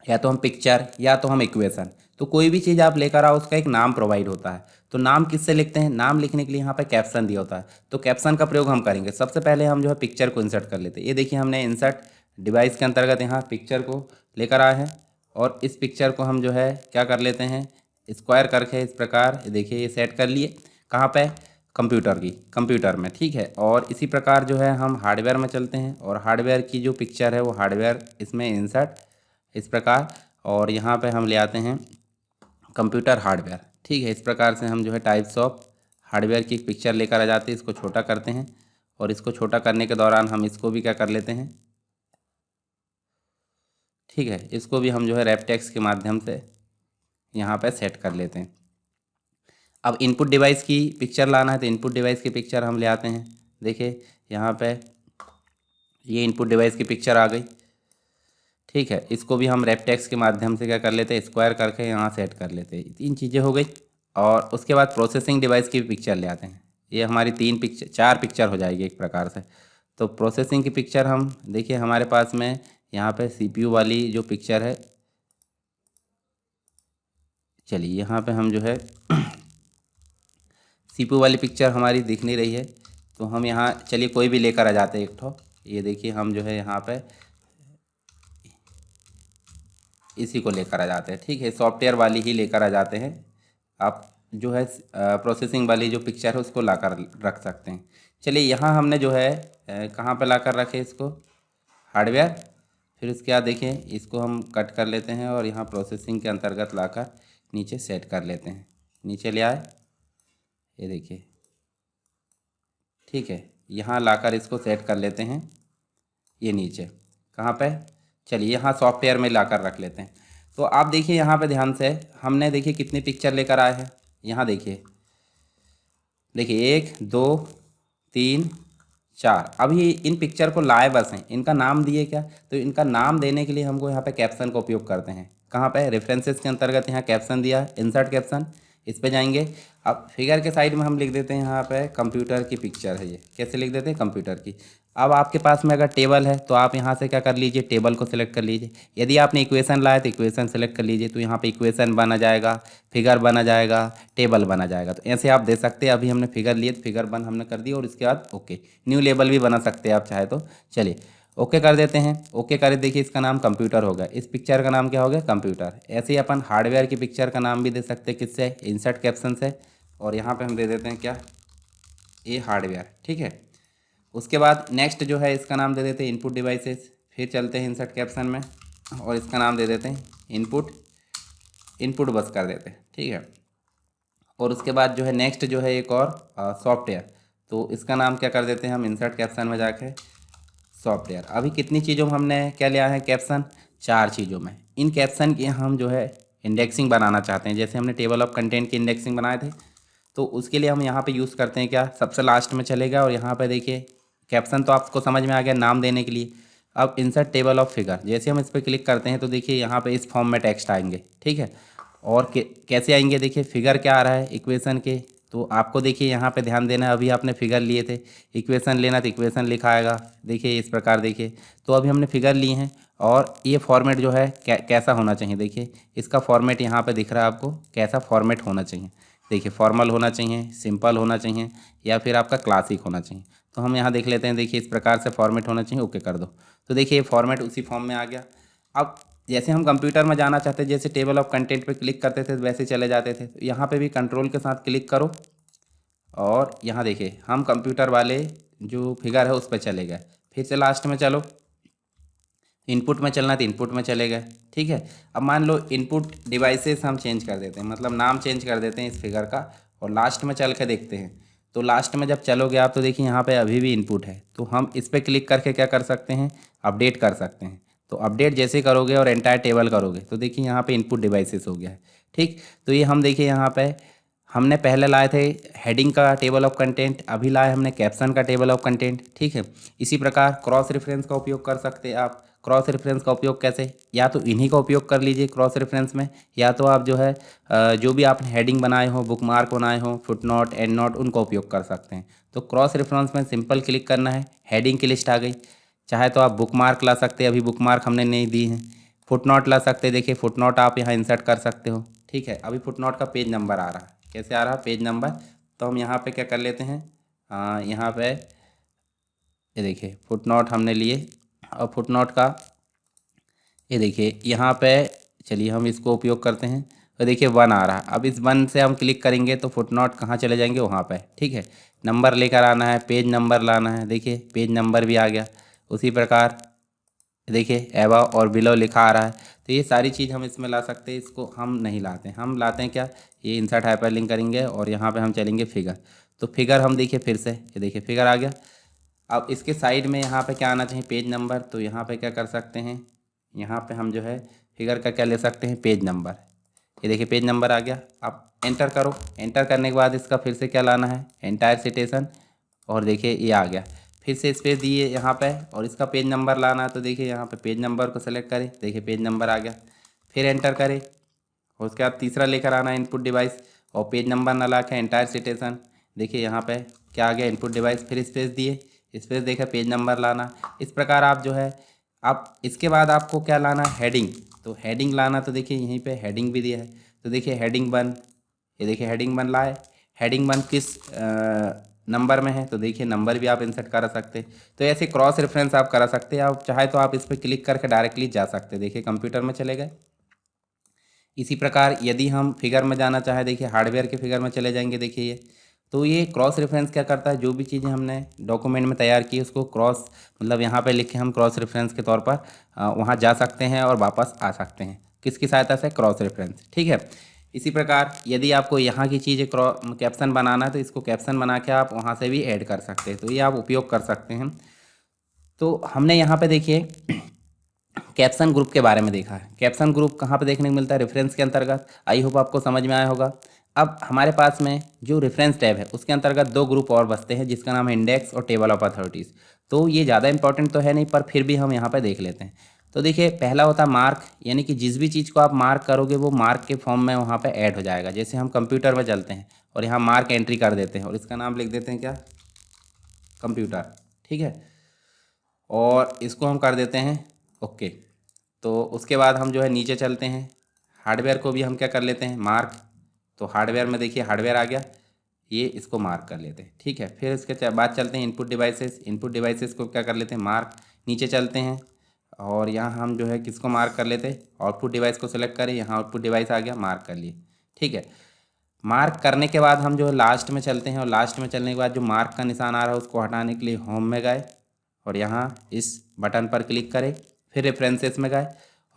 [SPEAKER 1] या तो हम पिक्चर, या तो हम इक्वेशन। तो कोई भी चीज़ आप लेकर आओ उसका एक नाम प्रोवाइड होता है। तो नाम किससे लिखते हैं? नाम लिखने के लिए यहाँ पे कैप्शन दिया होता है। तो कैप्शन का प्रयोग हम करेंगे। सबसे पहले हम जो है पिक्चर को इंसर्ट कर लेते हैं। ये देखिए हमने इंसर्ट डिवाइस के अंतर्गत यहाँ पिक्चर को लेकर आए हैं और इस पिक्चर को हम जो है क्या कर लेते हैं, स्क्वायर करके इस प्रकार देखिए ये सेट कर लिए। कहाँ पे? कंप्यूटर में, ठीक है। और इसी प्रकार जो है हम हार्डवेयर में चलते हैं और हार्डवेयर की जो पिक्चर है वो हार्डवेयर इसमें इंसर्ट इस प्रकार, और यहाँ पे हम ले आते हैं कंप्यूटर हार्डवेयर, ठीक है। इस प्रकार से हम जो है टाइप्स ऑफ हार्डवेयर की एक पिक्चर लेकर आ जाते हैं, इसको छोटा करते हैं और इसको छोटा करने के दौरान हम इसको भी क्या कर लेते हैं, ठीक है, इसको भी हम जो है रैपटेक्स के माध्यम से यहाँ पे सेट कर लेते हैं। अब इनपुट डिवाइस की पिक्चर लाना है तो इनपुट डिवाइस की पिक्चर हम ले आते हैं। देखिए यहाँ पे ये इनपुट डिवाइस की पिक्चर आ गई, ठीक है। इसको भी हम रैपटेक्स के माध्यम से क्या कर लेते हैं, स्क्वायर करके यहाँ सेट कर लेते हैं। 3 चीज़ें हो गई। और उसके बाद प्रोसेसिंग डिवाइस की पिक्चर ले आते हैं। ये हमारी 4 पिक्चर हो जाएगी एक प्रकार से। तो प्रोसेसिंग की पिक्चर हम देखिए हमारे पास में यहाँ पे सीपीयू वाली जो पिक्चर है, चलिए यहाँ पे हम जो है सीपीयू वाली पिक्चर हमारी दिख नहीं रही है, तो हम यहाँ चलिए कोई भी लेकर आ जाते हैं एक ठो। ये देखिए हम जो है यहाँ पे इसी को लेकर आ जाते हैं, ठीक है। सॉफ्टवेयर वाली ही लेकर आ जाते हैं। आप जो है प्रोसेसिंग वाली जो पिक्चर है उसको लाकर रख सकते हैं। चलिए यहाँ हमने जो है कहाँ पे लाकर रखे इसको, हार्डवेयर। फिर उसके बाद देखिए इसको हम कट कर लेते हैं और यहाँ प्रोसेसिंग के अंतर्गत लाकर नीचे सेट कर लेते हैं। नीचे ले आए, ये देखिए, ठीक है। यहाँ लाकर इसको सेट कर लेते हैं। ये नीचे कहाँ पे, चलिए यहाँ सॉफ्टवेयर में लाकर रख लेते हैं। तो आप देखिए यहाँ पे ध्यान से, हमने देखिए कितनी पिक्चर लेकर आए हैं। यहाँ देखिए 1 2 3 4। अभी इन पिक्चर को लाए बस हैं, इनका नाम दिए क्या? तो इनका नाम देने के लिए हमको यहाँ पे कैप्शन का उपयोग करते हैं। कहाँ पे? रेफरेंसेस के अंतर्गत यहाँ कैप्शन दिया है, इंसर्ट कैप्शन। इस पे जाएंगे। अब फिगर के साइड में हम लिख देते हैं यहाँ पे कंप्यूटर की पिक्चर है। ये कैसे लिख देते हैं? कंप्यूटर की। अब आपके पास में अगर टेबल है तो आप यहाँ से क्या कर लीजिए, टेबल को सिलेक्ट कर लीजिए। यदि आपने इक्वेशन लाया तो इक्वेशन सेलेक्ट कर लीजिए, तो यहाँ पे इक्वेशन बना जाएगा, फिगर बना जाएगा, टेबल बना जाएगा। तो ऐसे आप दे सकते हैं। अभी हमने फिगर लिए तो फिगर बन हमने कर दी और इसके बाद ओके। न्यू लेबल भी बना सकते हैं आप चाहे तो। चलिए ओके कर देते हैं। ओके कर देखिए इसका नाम कंप्यूटर हो गया, इस पिक्चर का नाम क्या हो गया, कंप्यूटर। ऐसे ही अपन हार्डवेयर की पिक्चर का नाम भी दे सकते हैं, किससे, इंसर्ट कैप्शन से। और यहाँ पे हम दे देते हैं क्या, ये हार्डवेयर, ठीक है। उसके बाद नेक्स्ट जो है इसका नाम दे देते हैं इनपुट डिवाइसेस। फिर चलते हैं इंसर्ट कैप्शन में और इसका नाम दे देते हैं इनपुट बस कर देते हैं, ठीक है। और उसके बाद जो है नेक्स्ट जो है एक और सॉफ्टवेयर, तो इसका नाम क्या कर देते हैं हम इंसर्ट कैप्शन में जाके सॉफ्टवेयर। अभी कितनी चीज़ों में हमने क्या लिया है कैप्शन, 4 चीज़ों में। इन कैप्शन की हम जो है इंडेक्सिंग बनाना चाहते हैं। जैसे हमने टेबल ऑफ कंटेंट की इंडेक्सिंग बनाए थे, तो उसके लिए हम यहाँ पे यूज़ करते हैं क्या, सबसे लास्ट में चलेगा। और यहाँ पे देखिए कैप्शन तो आपको समझ में आ गया, नाम देने के लिए। अब इंसर्ट टेबल ऑफ फिगर, जैसे हम इस पर क्लिक करते हैं तो देखिए यहाँ पे इस फॉर्म में टेक्स्ट आएंगे, ठीक है। और कैसे आएंगे, देखिए फिगर क्या आ रहा है इक्वेशन के, तो आपको देखिए यहाँ पे ध्यान देना है। अभी आपने फिगर लिए थे, इक्वेशन लेना तो इक्वेशन लिखा आएगा, देखिए इस प्रकार। देखिए तो अभी हमने फिगर लिए हैं और ये फॉर्मेट जो है कैसा होना चाहिए, देखिए इसका फॉर्मेट यहाँ पे दिख रहा है आपको, कैसा फॉर्मेट होना चाहिए। देखिए फॉर्मल होना चाहिए, सिंपल होना चाहिए, या फिर आपका क्लासिक होना चाहिए। तो हम यहाँ देख लेते हैं, देखिए इस प्रकार से फॉर्मेट होना चाहिए, ओके कर दो। तो देखिए फॉर्मेट उसी फॉर्म में आ गया। अब जैसे हम कंप्यूटर में जाना चाहते हैं, जैसे टेबल ऑफ कंटेंट पे क्लिक करते थे वैसे चले जाते थे, तो यहाँ पे भी कंट्रोल के साथ क्लिक करो और यहाँ देखिए हम कंप्यूटर वाले जो फिगर है उस पर चले गए। फिर से लास्ट में चलो, इनपुट में चलना तो इनपुट में चले गए। ठीक है, अब मान लो इनपुट डिवाइसेस हम चेंज कर देते हैं, मतलब नाम चेंज कर देते हैं इस फिगर का, और लास्ट में चल के देखते हैं। तो लास्ट में जब चलोगे आप तो देखिए यहाँ पे अभी भी इनपुट है, तो हम इस पर क्लिक करके क्या कर सकते हैं, अपडेट कर सकते हैं। तो अपडेट जैसे करोगे और एंटायर टेबल करोगे तो देखिए यहाँ पे इनपुट डिवाइसेस हो गया है। ठीक, तो ये हम देखिए यहाँ पे हमने पहले लाए थे हेडिंग का टेबल ऑफ कंटेंट, अभी लाए हमने कैप्शन का टेबल ऑफ कंटेंट। ठीक है, इसी प्रकार क्रॉस रेफरेंस का उपयोग कर सकते हैं आप। क्रॉस रेफरेंस का उपयोग कैसे, या तो इन्हीं का उपयोग कर लीजिए क्रॉस रेफरेंस में, या तो आप जो है जो भी आपने हेडिंग बनाए हो, बुक मार्क बनाए हो, फुट नोट, एंड नोट, उनका उपयोग कर सकते हैं। तो क्रॉस रेफरेंस में सिंपल क्लिक करना है, हेडिंग की लिस्ट आ गई। चाहे तो आप बुक मार्क ला सकते हैं, अभी बुक मार्क हमने नहीं दी है। फुट नोट ला सकते हैं, देखिए फुट नोट आप यहाँ इंसर्ट कर सकते हो। ठीक है, अभी फुट नोट का पेज नंबर आ रहा है, कैसे आ रहा है पेज नंबर, तो हम यहाँ पे क्या कर लेते हैं, यहाँ पे ये देखिए फुट नोट हमने लिए, और फुट नोट का ये देखिए यहाँ पे, चलिए हम इसको उपयोग करते हैं। तो देखिए 1 आ रहा है, अब इस 1 से हम क्लिक करेंगे तो फुट नोट कहाँ चले जाएंगे, वहाँ पे। ठीक है, नंबर लेकर आना है, पेज नंबर लाना है, देखिए पेज नंबर भी आ गया। उसी प्रकार देखिए एवा और बिलो लिखा आ रहा है। तो ये सारी चीज़ हम इसमें ला सकते हैं, इसको हम नहीं लाते, हम लाते हैं क्या, ये इंसर्ट हाइपरलिंक करेंगे और यहाँ पे हम चलेंगे फिगर। तो फिगर हम देखिए फिर से, ये देखिए फिगर आ गया। अब इसके साइड में यहाँ पे क्या आना चाहिए, पेज नंबर। तो यहाँ पे क्या कर सकते हैं, यहाँ पे हम जो है फिगर का क्या ले सकते हैं, पेज नंबर। ये देखिए पेज नंबर आ गया। अब एंटर करो, एंटर करने के बाद इसका फिर से क्या लाना है, एंटायर सिटेशन, और देखिए ये आ गया। फिर से स्पेस दिए यहाँ पे, और इसका पेज नंबर लाना है, तो देखिए यहाँ पे पेज नंबर को सेलेक्ट करें, देखिए पेज नंबर आ गया। फिर एंटर करें, और उसके बाद तीसरा लेकर आना है इनपुट डिवाइस, और पेज नंबर ना ला के एंटायर सिटेशन, देखिए यहाँ पे क्या आ गया, इनपुट डिवाइस। फिर स्पेस दिए, स्पेस देखे पेज नंबर लाना। इस प्रकार आप जो है, आप इसके बाद आपको क्या लाना है, हेडिंग। तो हेडिंग लाना, तो देखिए यहीं पे हेडिंग भी दिया है, तो देखिए हेडिंग 1, ये देखिए हेडिंग 1 लाए। हेडिंग 1 किस नंबर में है, तो देखिए नंबर भी आप इंसर्ट करा सकते हैं। तो ऐसे क्रॉस रेफरेंस आप करा सकते हैं। आप चाहे तो आप इस पर क्लिक करके डायरेक्टली जा सकते हैं, देखिए कंप्यूटर में चले गए। इसी प्रकार यदि हम फिगर में जाना चाहे, देखिए हार्डवेयर के फिगर में चले जाएंगे, देखिए ये। तो ये क्रॉस रेफरेंस क्या करता है, जो भी चीज़ें हमने डॉक्यूमेंट में तैयार की उसको क्रॉस, मतलब यहाँ पे लिखे हम क्रॉस रेफरेंस के तौर पर वहाँ जा सकते हैं और वापस आ सकते हैं, किसकी सहायता से, क्रॉस रेफरेंस। ठीक है, इसी प्रकार यदि आपको यहाँ की चीज़ें कैप्शन बनाना है तो इसको कैप्शन बना के आप वहाँ से भी ऐड कर सकते हैं, तो ये आप उपयोग कर सकते हैं। तो हमने यहाँ पे देखिए कैप्शन ग्रुप के बारे में देखा है। कैप्शन ग्रुप कहाँ पे देखने को मिलता है, रेफरेंस के अंतर्गत। आई होप आपको समझ में आया होगा। अब हमारे पास में जो रेफरेंस टैब है उसके अंतर्गत 2 ग्रुप और बसते हैं, जिसका नाम है इंडेक्स और टेबल ऑफ अथॉरिटीज़। तो ये ज़्यादा इंपॉर्टेंट तो है नहीं, पर फिर भी हम यहाँ पर देख लेते हैं। तो देखिए पहला होता है मार्क, यानी कि जिस भी चीज़ को आप मार्क करोगे वो मार्क के फॉर्म में वहाँ पर ऐड हो जाएगा। जैसे हम कंप्यूटर में चलते हैं और यहाँ मार्क एंट्री कर देते हैं, और इसका नाम लिख देते हैं क्या, कंप्यूटर। ठीक है, और इसको हम कर देते हैं ओके। तो उसके बाद हम जो है नीचे चलते हैं, हार्डवेयर को भी हम क्या कर लेते हैं, मार्क। तो हार्डवेयर में देखिए हार्डवेयर आ गया, ये इसको मार्क कर लेते हैं। ठीक है, फिर इसके बाद चलते हैं इनपुट डिवाइसेस। इनपुट डिवाइसेस को क्या कर लेते हैं, मार्क। नीचे चलते हैं और यहाँ हम जो है किसको मार्क कर लेते हैं, आउटपुट डिवाइस को सेलेक्ट करें, यहाँ आउटपुट डिवाइस आ गया, मार्क कर लिए। ठीक है, मार्क करने के बाद हम जो है लास्ट में चलते हैं, और लास्ट में चलने के बाद जो मार्क का निशान आ रहा है उसको हटाने के लिए होम में गए, और यहाँ इस बटन पर क्लिक करें। फिर रेफरेंसेस में गए,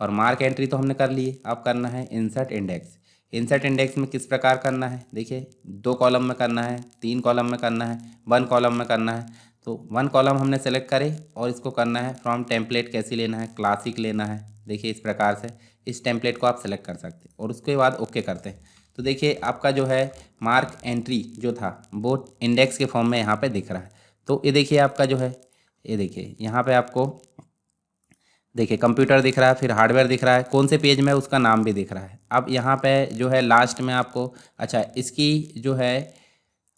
[SPEAKER 1] और मार्क एंट्री तो हमने कर ली। अब करना है इंसर्ट इंडेक्स। इंसर्ट इंडेक्स में किस प्रकार करना है, देखिए 2 कॉलम में करना है, 3 कॉलम में करना है, 1 कॉलम में करना है। तो 1 कॉलम हमने सेलेक्ट करे, और इसको करना है फ्रॉम टेम्पलेट, कैसी लेना है, क्लासिक लेना है। देखिए इस प्रकार से इस टेम्पलेट को आप सेलेक्ट कर सकते हैं, और उसके बाद ओके करते हैं। तो देखिए आपका जो है मार्क एंट्री जो था वो इंडेक्स के फॉर्म में यहाँ पे दिख रहा है। तो ये देखिए आपका जो है, ये देखिए यहाँ पे आपको देखिए कंप्यूटर दिख रहा है, फिर हार्डवेयर दिख रहा है, कौन से पेज में उसका नाम भी दिख रहा है। अब यहाँ पे जो है लास्ट में आपको, अच्छा इसकी जो है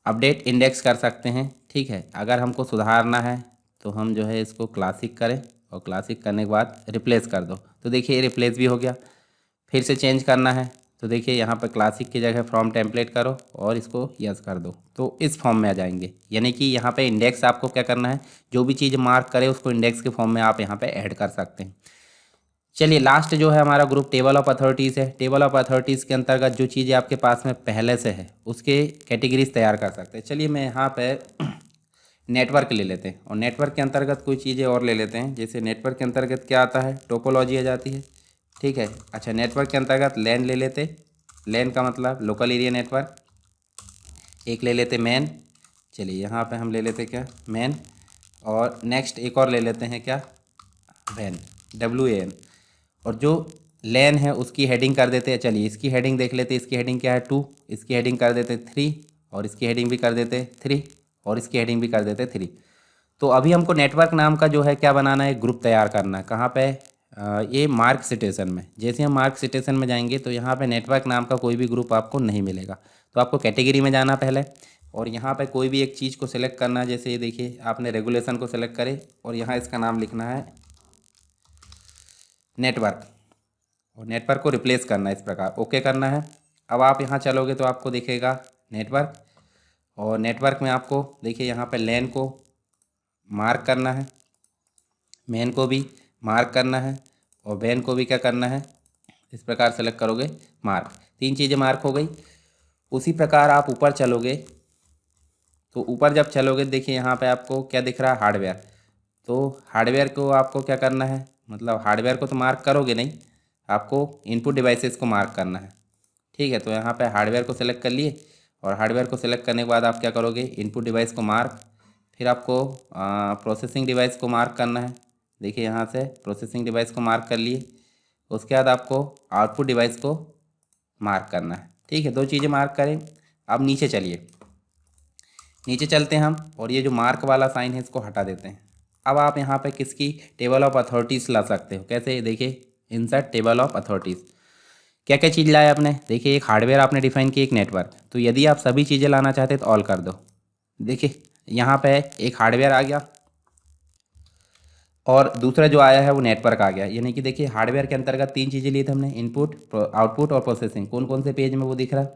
[SPEAKER 1] अपडेट इंडेक्स कर सकते हैं। ठीक है, अगर हमको सुधारना है तो हम जो है इसको क्लासिक करें, और क्लासिक करने के बाद रिप्लेस कर दो, तो देखिए ये रिप्लेस भी हो गया। फिर से चेंज करना है तो देखिए यहाँ पर क्लासिक की जगह फ्रॉम टेम्पलेट करो और इसको यस कर दो, तो इस फॉर्म में आ जाएंगे। यानी कि यहाँ पे इंडेक्स आपको क्या करना है, जो भी चीज़ मार्क करे उसको इंडेक्स के फॉर्म में आप यहाँ पे ऐड कर सकते हैं। चलिए लास्ट जो है हमारा ग्रुप टेबल ऑफ अथॉरिटीज़ है। टेबल ऑफ अथॉरिटीज़ के अंतर्गत जो चीज़ें आपके पास में पहले से है उसके कैटेगरीज तैयार कर सकते हैं। चलिए मैं यहाँ पे नेटवर्क ले लेते हैं और नेटवर्क के अंतर्गत कोई चीज़ें और ले लेते हैं। जैसे नेटवर्क के अंतर्गत क्या आता है, टोपोलॉजी आ जाती है, ठीक है। अच्छा, नेटवर्क के अंतर्गत लैन ले लेते, लैन का मतलब लोकल एरिया नेटवर्क। एक ले लेते मैन, चलिए यहाँ पे हम ले लेते क्या, मैन। और नेक्स्ट एक और ले लेते हैं क्या, वैन, WAN। और जो लैन है उसकी हेडिंग कर देते हैं, चलिए इसकी हेडिंग देख लेते हैं। इसकी हेडिंग क्या है 2, इसकी हेडिंग कर देते 3, और इसकी हेडिंग भी कर देते 3, और इसकी हेडिंग भी कर देते 3। तो अभी हमको नेटवर्क नाम का जो है क्या बनाना है, ग्रुप तैयार करना है। कहाँ पे, ये मार्क सिटेशन में। जैसे हम मार्क सिटेशन में जाएंगे तो यहाँ पे नेटवर्क नाम का कोई भी ग्रुप आपको नहीं मिलेगा। तो आपको कैटेगरी में जाना पहले, और यहाँ पे कोई भी एक चीज़ को सिलेक्ट करना है। जैसे ये देखिए आपने रेगुलेशन को सिलेक्ट करे और यहाँ इसका नाम लिखना है नेटवर्क, और नेटवर्क को रिप्लेस करना है इस प्रकार, ओके करना है। अब आप यहाँ चलोगे तो आपको दिखेगा नेटवर्क, और नेटवर्क में आपको देखिए यहाँ पे लैन को मार्क करना है, मैन को भी मार्क करना है, और वैन को भी क्या करना है, इस प्रकार सेलेक्ट करोगे मार्क। 3 चीज़ें मार्क हो गई। उसी प्रकार आप ऊपर चलोगे तो ऊपर जब चलोगे देखिए यहाँ पे आपको क्या दिख रहा है, हार्डवेयर। तो हार्डवेयर को आपको क्या करना है, मतलब हार्डवेयर को तो मार्क करोगे नहीं, आपको इनपुट डिवाइसेस को मार्क करना है, ठीक है। तो यहाँ पे हार्डवेयर को सिलेक्ट कर लिए, और हार्डवेयर को सिलेक्ट करने के बाद आप क्या करोगे, इनपुट डिवाइस को मार्क, फिर आपको प्रोसेसिंग डिवाइस को मार्क करना है। देखिए यहाँ से प्रोसेसिंग डिवाइस को मार्क कर लिए, उसके बाद आपको आउटपुट डिवाइस को मार्क करना है, ठीक है। 2 चीज़ें मार्क करें। अब नीचे चलिए, नीचे चलते हैं हम, और ये जो मार्क वाला साइन है इसको हटा देते हैं। अब आप यहाँ पे किसकी टेबल ऑफ अथॉरिटीज़ ला सकते हो, कैसे, देखिए इंसर्ट टेबल ऑफ अथॉरिटीज़। क्या क्या चीज़ लाए आपने, देखिए एक हार्डवेयर आपने डिफाइन की, एक नेटवर्क। तो यदि आप सभी चीज़ें लाना चाहते हैं तो ऑल कर दो। देखिए यहाँ पे एक हार्डवेयर आ गया, और दूसरा जो आया है वो नेटवर्क आ गया। यानी कि देखिए हार्डवेयर के अंतर्गत 3 चीज़ें ली थी हमने, इनपुट, आउटपुट और प्रोसेसिंग। कौन कौन से पेज में वो दिख रहा है।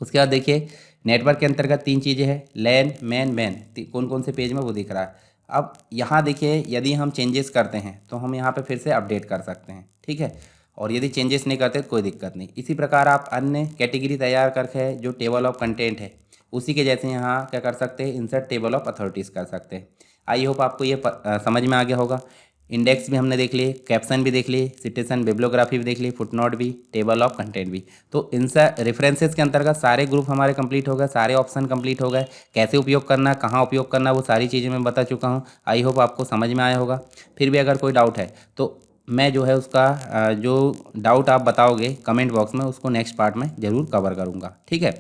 [SPEAKER 1] उसके बाद देखिए नेटवर्क के अंतर्गत 3 चीज़ें हैं, लैन, मैन, वैन। कौन कौन से पेज में वो दिख रहा है। अब यहाँ देखिए यदि हम चेंजेस करते हैं तो हम यहाँ पे फिर से अपडेट कर सकते हैं, ठीक है। और यदि चेंजेस नहीं करते तो कोई दिक्कत नहीं। इसी प्रकार आप अन्य कैटेगरी तैयार करके जो टेबल ऑफ कंटेंट है उसी के जैसे यहाँ क्या कर सकते हैं, इंसर्ट टेबल ऑफ अथॉरिटीज़ कर सकते हैं। आई होप आपको ये समझ में आ गया होगा। इंडेक्स भी हमने देख लिए, कैप्शन भी देख लिए, सिटेशन बिब्लियोग्राफी भी देख ली, फुटनोट भी, टेबल ऑफ कंटेंट भी। तो इन रेफरेंसेस के अंतर्गत सारे ग्रुप हमारे कंप्लीट हो गए, सारे ऑप्शन कंप्लीट हो गए। कैसे उपयोग करना, कहाँ उपयोग करना, वो सारी चीज़ें मैं बता चुका हूँ। आई होप आपको समझ में आया होगा। फिर भी अगर कोई डाउट है तो मैं जो है उसका जो डाउट आप बताओगे कमेंट बॉक्स में, उसको नेक्स्ट पार्ट में ज़रूर कवर करूँगा, ठीक है।